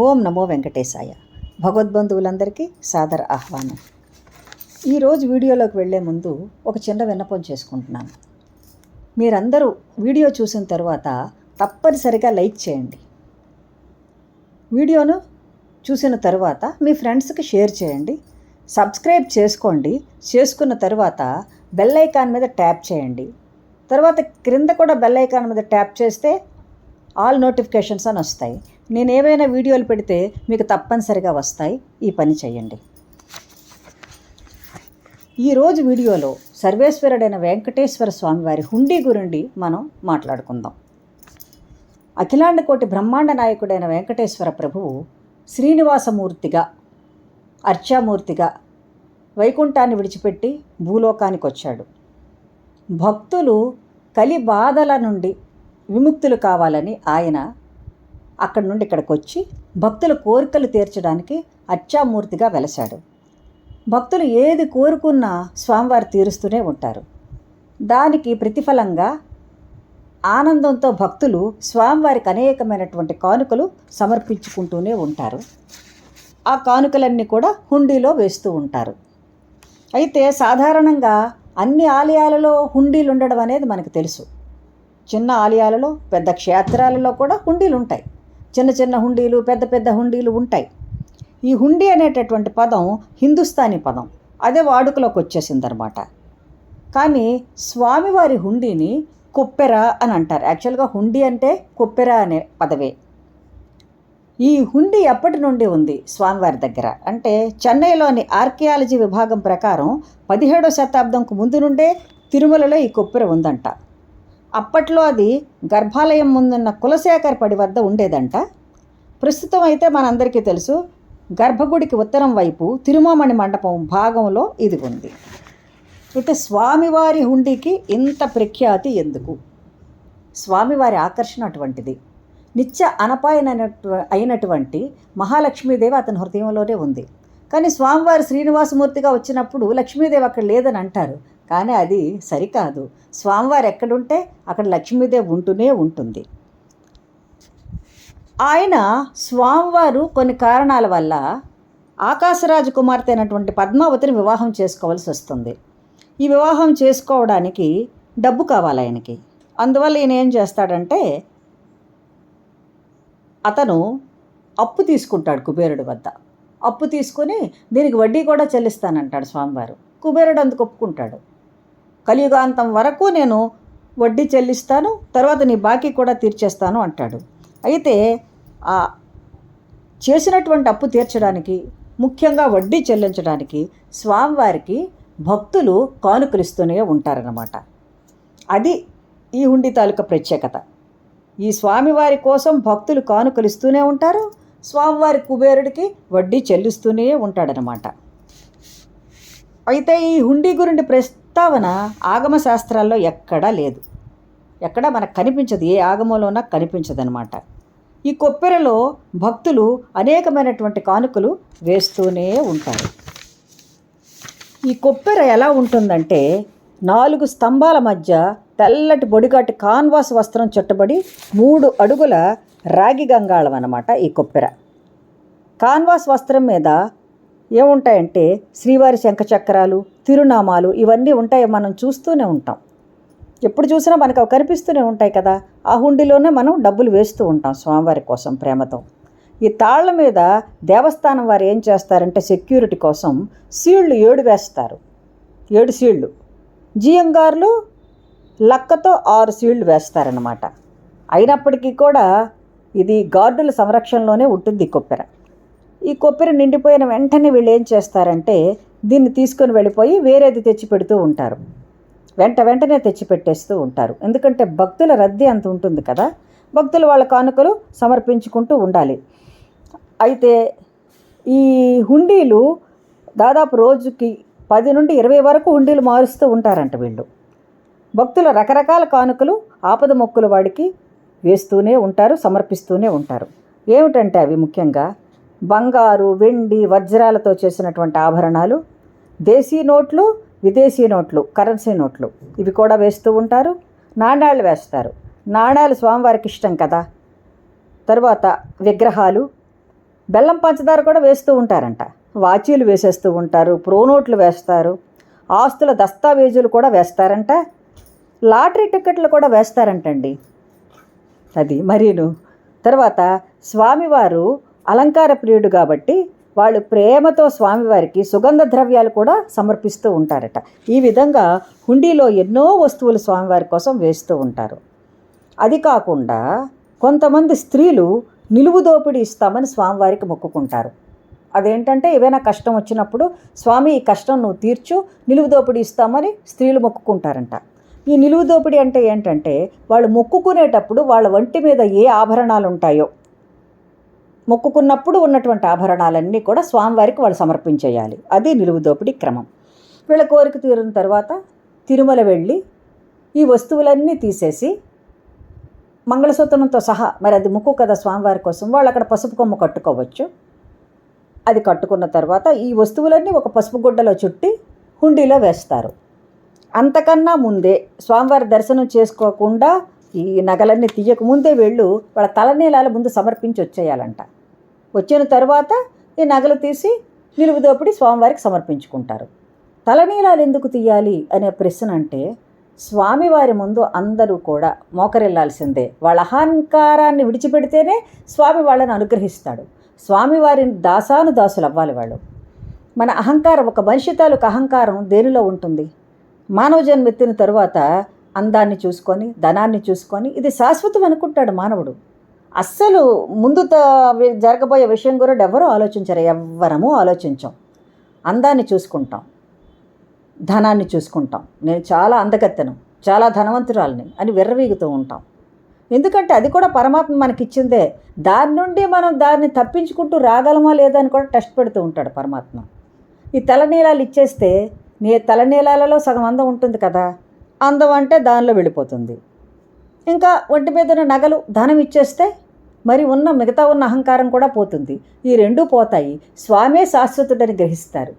ఓం నమో వెంకటేశాయ. భగవద్బంధువులందరికీ సాదర ఆహ్వానం. ఈరోజు వీడియోలోకి వెళ్ళే ముందు ఒక చిన్న విన్నపం చేసుకుంటున్నాను. మీరందరూ వీడియో చూసిన తర్వాత తప్పనిసరిగా లైక్ చేయండి. వీడియోను చూసిన తర్వాత మీ ఫ్రెండ్స్కి షేర్ చేయండి. సబ్స్క్రైబ్ చేసుకోండి. చేసుకున్న తర్వాత బెల్ ఐకాన్ మీద ట్యాప్ చేయండి. తర్వాత క్రింద కూడా బెల్ ఐకాన్ మీద ట్యాప్ చేస్తే ఆల్ నోటిఫికేషన్స్ అని వస్తాయి. నేను ఏవైనా వీడియోలు పెడితే మీకు తప్పనిసరిగా వస్తాయి. ఈ పని చేయండి. ఈరోజు వీడియోలో సర్వేశ్వరుడైన వెంకటేశ్వర స్వామి వారి హుండీ గురించి మనం మాట్లాడుకుందాం. అఖిలాండ కోటి బ్రహ్మాండ నాయకుడైన వెంకటేశ్వర ప్రభువు శ్రీనివాసమూర్తిగా, అర్చామూర్తిగా వైకుంఠాన్ని విడిచిపెట్టి భూలోకానికి వచ్చాడు. భక్తులు కలి బాధల నుండి విముక్తులు కావాలని ఆయన అక్కడి నుండి ఇక్కడికి వచ్చి భక్తుల కోరికలు తీర్చడానికి అర్చామూర్తిగా వెలశాడు. భక్తులు ఏది కోరుకున్నా స్వామివారు తీరుస్తూనే ఉంటారు. దానికి ప్రతిఫలంగా ఆనందంతో భక్తులు స్వామివారికి అనేకమైనటువంటి కానుకలు సమర్పించుకుంటూనే ఉంటారు. ఆ కానుకలన్నీ కూడా హుండీలో వేస్తూ ఉంటారు. అయితే సాధారణంగా అన్ని ఆలయాలలో హుండీలు ఉండడం అనేది మనకు తెలుసు. చిన్న ఆలయాలలో, పెద్ద క్షేత్రాలలో కూడా హుండీలు ఉంటాయి. చిన్న చిన్న హుండీలు, పెద్ద పెద్ద హుండీలు ఉంటాయి. ఈ హుండీ అనేటటువంటి పదం హిందుస్థానీ పదం. అదే వాడుకలోకి వచ్చేసిందనమాట. కానీ స్వామివారి హుండీని కొప్పెర అని అంటారు. యాక్చువల్గా హుండీ అంటే కొప్పెర అనే పదవే. ఈ హుండీ ఎప్పటి నుండి ఉంది స్వామివారి దగ్గర అంటే చెన్నైలోని ఆర్కియాలజీ విభాగం ప్రకారం 17వ శతాబ్దంకు ముందు నుండే తిరుమలలో ఈ కొప్పెర ఉందంట. అప్పట్లో అది గర్భాలయం ముందున్న కులశేఖర్ పడి వద్ద ఉండేదంట. ప్రస్తుతం అయితే మనందరికీ తెలుసు, గర్భగుడికి ఉత్తరం వైపు తిరుమామణి మండపం భాగంలో ఇది ఉంది. అయితే స్వామివారి హుండీకి ఇంత ప్రఖ్యాతి ఎందుకు? స్వామివారి ఆకర్షణ అటువంటిది. నిత్య అయినటువంటి మహాలక్ష్మీదేవి అతని హృదయంలోనే ఉంది. కానీ స్వామివారి శ్రీనివాసమూర్తిగా వచ్చినప్పుడు లక్ష్మీదేవి అక్కడ లేదని అంటారు. కానీ అది సరికాదు. స్వామివారు ఎక్కడుంటే అక్కడ లక్ష్మీదేవి ఉంటూనే ఉంటుంది. ఆయన స్వామివారు కొన్ని కారణాల వల్ల ఆకాశరాజు కుమార్తె అయినటువంటి పద్మావతిని వివాహం చేసుకోవాల్సి వస్తుంది. ఈ వివాహం చేసుకోవడానికి డబ్బు కావాలి ఆయనకి. అందువల్ల ఈయన ఏం చేస్తాడంటే అతను అప్పు తీసుకుంటాడు కుబేరుడి వద్ద. అప్పు తీసుకుని దీనికి వడ్డీ కూడా చెల్లిస్తానంటాడు స్వామివారు. కుబేరుడు అందుకు ఒప్పుకుంటాడు. కలియుగాంతం వరకు నేను వడ్డీ చెల్లిస్తాను, తర్వాత నీ బాకీ కూడా తీర్చేస్తాను అంటాడు. అయితే ఆ చేసినటువంటి అప్పు తీర్చడానికి, ముఖ్యంగా వడ్డీ చెల్లించడానికి స్వామివారికి భక్తులు కానుకలు ఇస్తూనే ఉంటారన్నమాట. అది ఈ హుండీ తాలూకా ప్రత్యేకత. ఈ స్వామివారి కోసం భక్తులు కానుకలు ఇస్తూనే ఉంటారు. స్వామివారి కుబేరుడికి వడ్డీ చెల్లిస్తూనే ఉంటాడనమాట. అయితే ఈ హుండీ గురించి ప్రస్తావన ఆగమ శాస్త్రాల్లో ఎక్కడా లేదు. ఎక్కడా మనకు కనిపించదు. ఏ ఆగమంలోనా కనిపించదనమాట. ఈ కొప్పెరలో భక్తులు అనేకమైనటువంటి కానుకలు వేస్తూనే ఉంటారు. ఈ కొప్పెర ఎలా ఉంటుందంటే 4 స్తంభాల మధ్య తెల్లటి బొడిగాటి కాన్వాస్ వస్త్రం చుట్టబడి 3 అడుగుల రాగి గంగాళం అన్నమాట ఈ కొప్పెర. కాన్వాస్ వస్త్రం మీద ఏముంటాయంటే శ్రీవారి శంఖచక్రాలు, తిరునామాలు ఇవన్నీ ఉంటాయి. మనం చూస్తూనే ఉంటాం. ఎప్పుడు చూసినా మనకు అవి కనిపిస్తూనే ఉంటాయి కదా. ఆ హుండీలోనే మనం డబ్బులు వేస్తూ ఉంటాం స్వామివారి కోసం ప్రేమతో. ఈ తాళ్ల మీద దేవస్థానం వారు ఏం చేస్తారంటే సెక్యూరిటీ కోసం సీళ్లు 7 వేస్తారు. 7 సీళ్లు. జియంగారులు లక్కతో 6 సీళ్లు వేస్తారన్నమాట. అయినప్పటికీ కూడా ఇది గార్డుల సంరక్షణలోనే ఉంటుంది ఈ కొప్పెర. ఈ కొప్పెర నిండిపోయిన వెంటనే వీళ్ళు ఏం చేస్తారంటే దీన్ని తీసుకొని వెళ్ళిపోయి వేరేది తెచ్చి పెడుతూ ఉంటారు. వెంటనే తెచ్చి పెట్టేస్తూ ఉంటారు. ఎందుకంటే భక్తుల రద్దీ అంత ఉంటుంది కదా. భక్తులు వాళ్ళ కానుకలు సమర్పించుకుంటూ ఉండాలి. అయితే ఈ హుండీలు దాదాపు రోజుకి 10 నుండి 20 వరకు హుండీలు మారుస్తూ ఉంటారంట వీళ్ళు. భక్తుల రకరకాల కానుకలు ఆపద మొక్కుల వాడికి వేస్తూనే ఉంటారు, సమర్పిస్తూనే ఉంటారు. ఏమిటంటే అవి ముఖ్యంగా బంగారు, వెండి, వజ్రాలతో చేసినటువంటి ఆభరణాలు, దేశీ నోట్లు, విదేశీ నోట్లు, కరెన్సీ నోట్లు ఇవి కూడా వేస్తూ ఉంటారు. నాణ్యాలు వేస్తారు. నాణ్యాలు స్వామివారికి ఇష్టం కదా. తరువాత విగ్రహాలు, బెల్లం పంచదార కూడా వేస్తూ ఉంటారంట. వాచీలు వేసేస్తూ ఉంటారు, ప్రోనోట్లు వేస్తారు, ఆస్తుల దస్తావేజులు కూడా వేస్తారంట, లాటరీ టికెట్లు కూడా వేస్తారంటండి. అది మరీను. తర్వాత స్వామివారు అలంకార ప్రియుడు కాబట్టి వాళ్ళు ప్రేమతో స్వామివారికి సుగంధ ద్రవ్యాలు కూడా సమర్పిస్తూ ఉంటారట. ఈ విధంగా హుండీలో ఎన్నో వస్తువులు స్వామివారి కోసం వేస్తూ ఉంటారు. అది కాకుండా కొంతమంది స్త్రీలు నిలువు దోపిడీ ఇస్తామని స్వామివారికి మొక్కుకుంటారు. అదేంటంటే ఏవైనా కష్టం వచ్చినప్పుడు స్వామి ఈ కష్టం నువ్వు తీర్చు, నిలువు దోపిడీ ఇస్తామని స్త్రీలు మొక్కుకుంటారంట. ఈ నిలువు దోపిడీ అంటే ఏంటంటే వాళ్ళు మొక్కుకునేటప్పుడు వాళ్ళ ఒంటి మీద ఏ ఆభరణాలు ఉంటాయో మొక్కుకున్నప్పుడు ఉన్నటువంటి ఆభరణాలన్నీ కూడా స్వామివారికి వాళ్ళు సమర్పించేయాలి. అది నిలువు దోపిడీ క్రమం. వీళ్ళ కోరిక తీరిన తర్వాత తిరుమల వెళ్ళి ఈ వస్తువులన్నీ తీసేసి మంగళసూత్రంతో సహా, మరి అది ముక్కు కదా స్వామివారి కోసం, వాళ్ళు అక్కడ పసుపు కొమ్ము కట్టుకోవచ్చు. అది కట్టుకున్న తర్వాత ఈ వస్తువులన్నీ ఒక పసుపు గుడ్డలో చుట్టి హుండీలో వేస్తారు. అంతకన్నా ముందే స్వామివారి దర్శనం చేసుకోకుండా ఈ నగలన్నీ తీయకముందే వీళ్ళు వాళ్ళ తలనీలాలు ముందు సమర్పించి వచ్చేయాలంట. వచ్చిన తర్వాత ఈ నగలు తీసి నిలువు దోపిడి స్వామివారికి సమర్పించుకుంటారు. తలనీలాలు ఎందుకు తీయాలి అనే ప్రశ్న అంటే, స్వామివారి ముందు అందరూ కూడా మోకరిల్లాల్సిందే. వాళ్ళ అహంకారాన్ని విడిచిపెడితేనే స్వామి వాళ్ళని అనుగ్రహిస్తాడు. స్వామివారిని దాసానుదాసులు అవ్వాలి వాళ్ళు. మన అహంకారం, ఒక మనిషి తాలూకు అహంకారం దేనిలో ఉంటుంది? మానవ జన్మ ఎత్తిన తరువాత అందాన్ని చూసుకొని, ధనాన్ని చూసుకొని ఇది శాశ్వతం అనుకుంటాడు మానవుడు. అస్సలు ముందు జరగబోయే విషయం గురించి ఎవరూ ఆలోచించరు, ఎవ్వరము ఆలోచించాం. అందాన్ని చూసుకుంటాం, ధనాన్ని చూసుకుంటాం. నేను చాలా అందగత్తెను, చాలా ధనవంతురాలని అని విర్రవీగుతూ ఉంటాం. ఎందుకంటే అది కూడా పరమాత్మ మనకిచ్చిందే. దాని నుండి మనం దాన్ని తప్పించుకుంటూ రాగలమా లేదా అని కూడా టెస్ట్ పెడుతూ ఉంటాడు పరమాత్మ. ఈ తలనీలాలు ఇచ్చేస్తే తలనీలాలలో సగం అందం ఉంటుంది కదా, అందం అంటే దానిలో వెళ్ళిపోతుంది. ఇంకా ఒంటి మీద ఉన్న నగలు, ధనం ఇచ్చేస్తే మరి మిగతా ఉన్న అహంకారం కూడా పోతుంది. ఈ రెండూ పోతాయి. స్వామే శాశ్వతుడని గ్రహిస్తారు.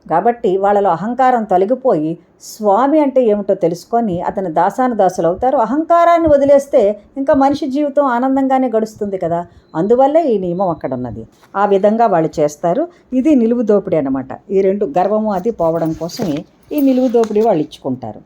కాబట్టి వాళ్ళలో అహంకారం తొలగిపోయి స్వామి అంటే ఏమిటో తెలుసుకొని అతని దాసానుదాసులు అవుతారు. అహంకారాన్ని వదిలేస్తే ఇంకా మనిషి జీవితం ఆనందంగానే గడుస్తుంది కదా. అందువల్లే ఈ నియమం అక్కడ ఉన్నది. ఆ విధంగా వాళ్ళు చేస్తారు. ఇది నిలువు దోపిడీ అన్నమాట. ఈ రెండు గర్వము అది పోవడం కోసమే ఈ నిలువు దోపిడీ వాళ్ళు ఇచ్చుకుంటారు.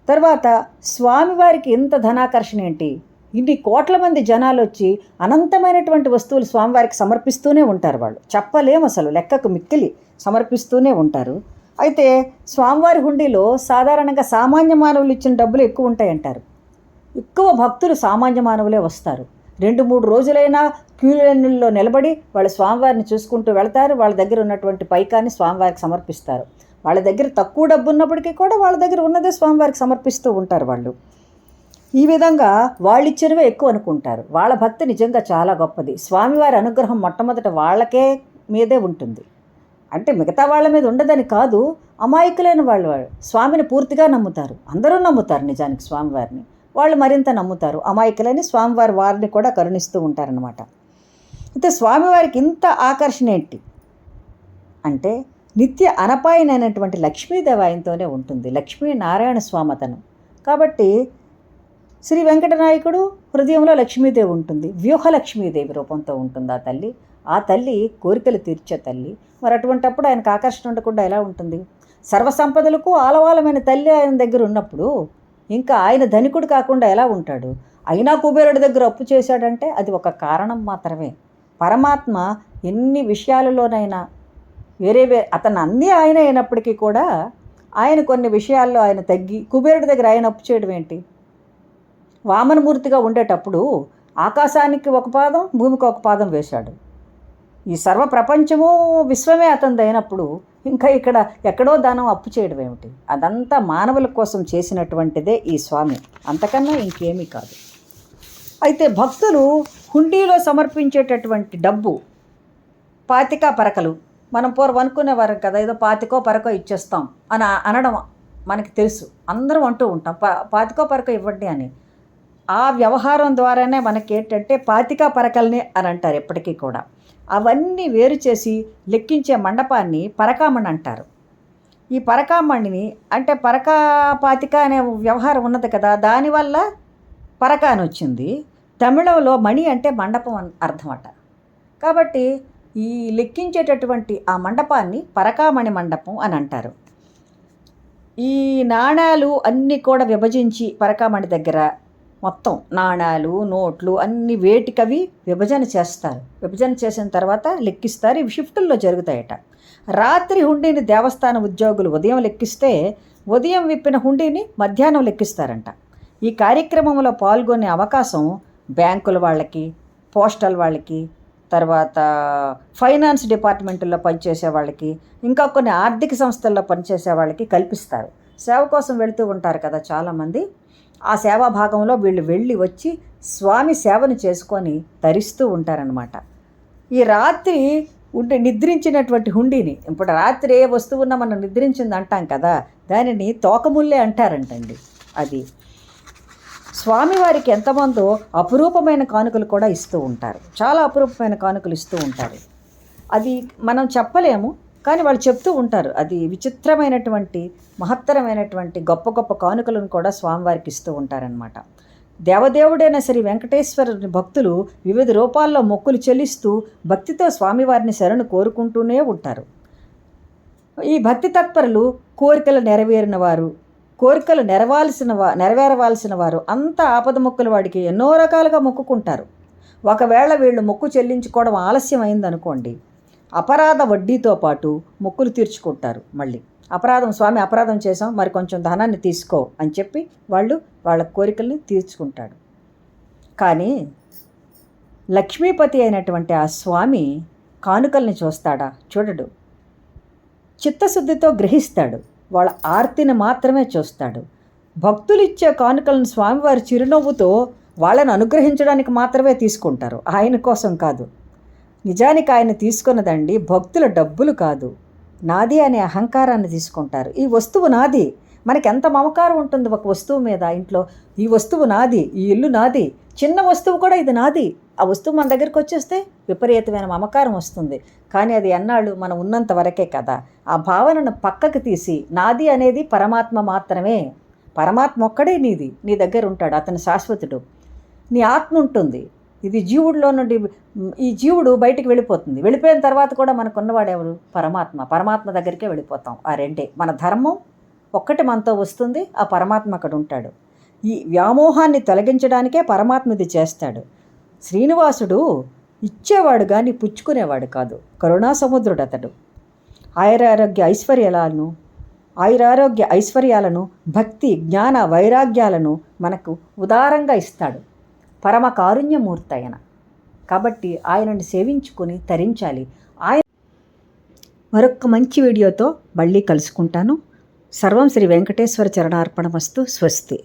తర్వాత స్వామివారికి ఎంత ధనాకర్షణ ఏంటి, ఇన్ని కోట్ల మంది జనాలు వచ్చి అనంతమైనటువంటి వస్తువులు స్వామివారికి సమర్పిస్తూనే ఉంటారు. వాళ్ళు చెప్పలేము, అసలు లెక్కకు మిక్కిలి సమర్పిస్తూనే ఉంటారు. అయితే స్వామివారి హుండీలో సాధారణంగా సామాన్య మానవులు ఇచ్చిన డబ్బులు ఎక్కువ ఉంటాయంటారు. ఎక్కువ భక్తులు సామాన్య మానవులే వస్తారు. 2-3 రోజులైనా క్యూ లైన్లో నిలబడి వాళ్ళు స్వామివారిని చూసుకుంటూ వెళతారు. వాళ్ళ దగ్గర ఉన్నటువంటి పైకాన్ని స్వామివారికి సమర్పిస్తారు. వాళ్ళ దగ్గర తక్కువ డబ్బు ఉన్నప్పటికీ కూడా వాళ్ళ దగ్గర ఉన్నదే స్వామివారికి సమర్పిస్తూ ఉంటారు వాళ్ళు. ఈ విధంగా వాళ్ళు ఇచ్చినవే ఎక్కువ అనుకుంటారు. వాళ్ళ భక్తి నిజంగా చాలా గొప్పది. స్వామివారి అనుగ్రహం మొట్టమొదట వాళ్ళకే మీదే ఉంటుంది. అంటే మిగతా వాళ్ళ మీద ఉండదని కాదు, అమాయకులైన వాళ్ళు స్వామిని పూర్తిగా నమ్ముతారు. అందరూ నమ్ముతారు నిజానికి స్వామివారిని, వాళ్ళు మరింత నమ్ముతారు. అమాయకులని స్వామివారి వారిని కూడా కరుణిస్తూ ఉంటారనమాట. అయితే స్వామివారికి ఇంత ఆకర్షణ ఏంటి అంటే, నిత్య అనపాయనైనటువంటి లక్ష్మీదేవి ఆయనతోనే ఉంటుంది. లక్ష్మీనారాయణ స్వామి అతను. కాబట్టి శ్రీ వెంకటనాయకుడు హృదయంలో లక్ష్మీదేవి ఉంటుంది. వ్యూహలక్ష్మీదేవి రూపంతో ఉంటుంది ఆ తల్లి. ఆ తల్లి కోరికలు తీర్చే తల్లి. మరి అటువంటప్పుడు ఆయనకు ఆకర్షణ ఉండకుండా ఎలా ఉంటుంది? సర్వసంపదలకు ఆలవాలమైన తల్లి ఆయన దగ్గర ఉన్నప్పుడు ఇంకా ఆయన ధనికుడు కాకుండా ఎలా ఉంటాడు? అయినా కుబేరుడి దగ్గర అప్పు చేశాడంటే అది ఒక కారణం మాత్రమే. పరమాత్మ ఎన్ని విషయాలలోనైనా అతను అన్నీ ఆయన అయినప్పటికీ కూడా ఆయన కొన్ని విషయాల్లో ఆయన తగ్గి కుబేరుడి దగ్గర ఆయన అప్పు చేయడం ఏంటి? వామనమూర్తిగా ఉండేటప్పుడు ఆకాశానికి ఒక పాదం, భూమికి ఒక పాదం వేశాడు. ఈ సర్వ ప్రపంచము విశ్వమే అతనిది అయినప్పుడు ఇంకా ఇక్కడ ఎక్కడో దానం అప్పు చేయడం ఏమిటి? అదంతా మానవుల కోసం చేసినటువంటిదే ఈ స్వామి, అంతకన్నా ఇంకేమీ కాదు. అయితే భక్తులు హుండీలో సమర్పించేటటువంటి డబ్బు పాతికా పరకలు, మనం పూర్వం అనుకునేవారు కదా, ఏదో పాతికో పరకో ఇచ్చేస్తాం అని అనడం మనకి తెలుసు, అందరం అంటూ ఉంటాం పాతికో పరకో ఇవ్వండి అని. ఆ వ్యవహారం ద్వారానే మనకి ఏంటంటే పాతికా పరకల్ని అని అంటారు ఎప్పటికీ కూడా. అవన్నీ వేరు చేసి లెక్కించే మండపాన్ని పరకామణి అంటారు. ఈ పరకామణిని అంటే పరకా పాతిక అనే వ్యవహారం ఉన్నది కదా, దానివల్ల పరక అని వచ్చింది. తమిళంలో మణి అంటే మండపం అర్థమట. కాబట్టి ఈ లెక్కించేటటువంటి ఆ మండపాన్ని పరకామణి మండపం అని అంటారు. ఈ నాణాలు అన్నీ కూడా విభజించి పరకామణి దగ్గర మొత్తం నాణాలు నోట్లు అన్ని వేటికవి విభజన చేస్తారు. విభజన చేసిన తర్వాత లెక్కిస్తారు. ఇవి షిఫ్టుల్లో జరుగుతాయట. రాత్రి హుండీని దేవస్థాన ఉద్యోగులు ఉదయం లెక్కిస్తే ఉదయం విప్పిన హుండీని మధ్యాహ్నం లెక్కిస్తారంట. ఈ కార్యక్రమంలో పాల్గొనే అవకాశం బ్యాంకుల వాళ్ళకి, పోస్టల్ వాళ్ళకి, తర్వాత ఫైనాన్స్ డిపార్ట్మెంట్లో పనిచేసే వాళ్ళకి, ఇంకా కొన్ని ఆర్థిక సంస్థల్లో పనిచేసే వాళ్ళకి కల్పిస్తారు. సేవ కోసం వెళుతూ ఉంటారు కదా చాలామంది. ఆ సేవా భాగంలో వీళ్ళు వెళ్ళి వచ్చి స్వామి సేవను చేసుకొని తరిస్తూ ఉంటారనమాట. ఈ రాత్రి నిద్రించినటువంటి హుండీని, ఇప్పుడు రాత్రి ఏ వస్తువున్నా మనం నిద్రించింది అంటాం కదా, దానిని తోకముల్లే అంటారంటండి. అది స్వామివారికి ఎంతమందో అపురూపమైన కానుకలు కూడా ఇస్తూ ఉంటారు. చాలా అపురూపమైన కానుకలు ఇస్తూ ఉంటారు. అది మనం చెప్పలేము, కానీ వాళ్ళు చెప్తూ ఉంటారు. అది విచిత్రమైనటువంటి మహత్తరమైనటువంటి గొప్ప గొప్ప కానుకలను కూడా స్వామివారికి ఇస్తూ ఉంటారనమాట. దేవదేవుడైన శ్రీ వెంకటేశ్వరుని భక్తులు వివిధ రూపాల్లో మొక్కులు చెల్లిస్తూ భక్తితో స్వామివారిని శరణు కోరుకుంటూనే ఉంటారు. ఈ భక్తి తత్పరులు కోరికలు నెరవేరవలసిన వారు అంతా ఆపద మొక్కుల వాడికి ఎన్నో రకాలుగా మొక్కుకుంటారు. ఒకవేళ వీళ్ళు మొక్కు చెల్లించుకోవడం ఆలస్యం అయిందనుకోండి, అపరాధ వడ్డీతో పాటు మొక్కులు తీర్చుకుంటారు. మళ్ళీ స్వామి అపరాధం చేసాం, మరి కొంచెం ధనాన్ని తీసుకో అని చెప్పి వాళ్ళ కోరికల్ని తీర్చుకుంటాడు. కానీ లక్ష్మీపతి అయినటువంటి ఆ స్వామి కానుకల్ని చూడడు. చిత్తశుద్ధితో గ్రహిస్తాడు. వాళ్ళ ఆర్తిని మాత్రమే చూస్తాడు. భక్తులిచ్చే కానుకలను స్వామివారి చిరునవ్వుతో వాళ్ళని అనుగ్రహించడానికి మాత్రమే తీసుకుంటారు, ఆయన కోసం కాదు. నిజానికి ఆయన తీసుకున్నదండి భక్తుల డబ్బులు కాదు, నాది అనే అహంకారాన్ని తీసుకుంటారు. ఈ వస్తువు నాది. మనకి ఎంత మమకారం ఉంటుంది ఒక వస్తువు మీద. ఇంట్లో ఈ వస్తువు నాది, ఈ ఇల్లు నాది, చిన్న వస్తువు కూడా ఇది నాది. ఆ వస్తువు మన దగ్గరికి వచ్చేస్తే విపరీతమైన మమకారం వస్తుంది. కానీ అది ఎన్నాళ్ళు మనం ఉన్నంత వరకే కదా. ఆ భావనను పక్కకు తీసి నాది అనేది పరమాత్మ మాత్రమే. పరమాత్మ ఒక్కడే నీది, నీ దగ్గర ఉంటాడు, అతను శాశ్వతుడు. నీ ఆత్మ ఉంటుంది. ఇది జీవుడిలో నుండి ఈ జీవుడు బయటికి వెళ్ళిపోతుంది. వెళ్ళిపోయిన తర్వాత కూడా మనకున్నవాడు ఎవరు? పరమాత్మ దగ్గరికే వెళ్ళిపోతాం. ఆ రెండే మన ధర్మం. ఒక్కటి మనతో వస్తుంది, ఆ పరమాత్మ అక్కడ ఉంటాడు. ఈ వ్యామోహాన్ని తొలగించడానికే పరమాత్మ ఇది చేస్తాడు. శ్రీనివాసుడు ఇచ్చేవాడు కానీ పుచ్చుకునేవాడు కాదు. కరుణా సముద్రుడు అతడు. ఆయురారోగ్య ఐశ్వర్యాలను భక్తి జ్ఞాన వైరాగ్యాలను మనకు ఉదారంగా ఇస్తాడు. పరమ కారుణ్యమూర్తి ఆయన. కాబట్టి ఆయనను సేవించుకొని తరించాలి. మరొక మంచి వీడియోతో మళ్ళీ కలుసుకుంటాను. సర్వం శ్రీ వెంకటేశ్వర చరణార్పణమస్తు. స్వస్తి.